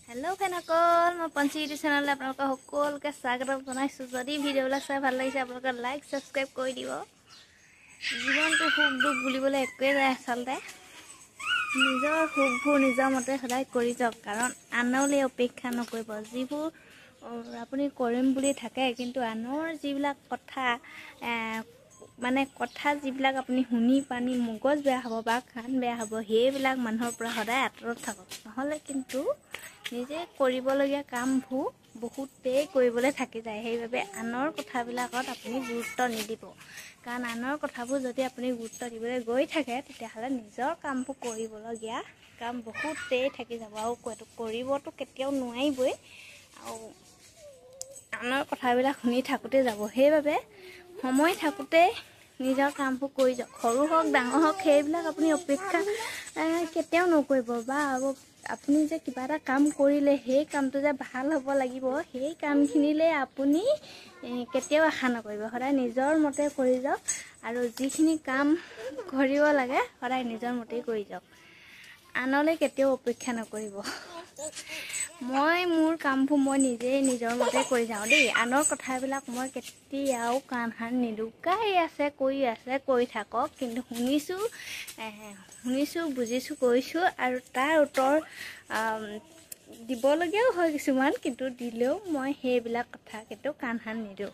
hello फैनসকল मैं पंची YouTube channel आपलोक সকলকে स्वागत जनाइছো যদি ভিডিওবিলাক চাই ভাল লাগিছে আপোনালোক লাইক সাবস্ক্राइब কৰি দিব জীবনটো সুখ দুখ বুলিবলৈ একোৱে নাই আচলতে নিজৰ সুখবোৰ নিজৰ মতে সদায় কৰি যাওক কাৰণ আনলৈ অপেক্ষা নকৰিব যিবোৰ আপুনি কৰিম বুলি থাকে কিন্তু আনৰ যিবিলাক কথা মানে কথা যিবিলাক আপুনি শুনি পানি মগজ বেয়া হ'ব বা কান বেয়া হ'ব হেইবিলাক মানুহৰ পৰা সদায় আঁতৰত থাকক নহলে কিন্তু নিজে কৰিবলগীয়া কামবোৰ বহুতেই কৰিবলৈ থাকি যায় সেইবাবে আনৰ কথাবিলাকত আপুনি গুৰুত্ব নিদিব কাৰণ আনৰ কথাবোৰ যদি আপুনি গুৰুত্ব দিবলৈ গৈ থাকে তেতিয়াহলে নিজৰ কামবোৰ কৰিবলগীয়া কাম বহুতেই থাকি যাব আৰু কৰিবতো কেতিয়াও নোৱাৰিবই আৰু আনৰ কথাবিলাক শুনি থাকোতে যাব সেইবাবে সময় থাকোতে নিজৰ কামবোৰ কৰি যাওক সৰু হওক ডাঙৰ হওক সেইবিলাক আপুনি অপেক্ষা কেতিয়াও নকৰিব বা আপুনি যে কিবা এটা কাম কৰিলে সেই কামটো যে ভাল হ'ব লাগিব সেই কামখিনিলে আপুনি কেতিয়াও আশা নকৰিব সদায় নিজৰ মতে কৰি যাওক আৰু যিখিনি কাম কৰিব লাগে সদায় নিজৰ মতেই কৰি যাওক আনলৈ কেতিয়াও অপেক্ষা নকৰিব মই মোৰ কামবোৰ মই নিজে নিজৰ মতে কৰি যাওঁ দেই আনৰ কথাবিলাক মই কেতিয়াও কাণ হান নিদুকাই আছে কৰি থাকক কিন্তু শুনিছো বুজিছো কৰিছো আৰু তাৰ উত্তৰ দিবলগীয়াও হয় কিছুমান কিন্তু দিলেও মই সেইবিলাক কথা কেতিয়াও কাণ হান নিদিওঁ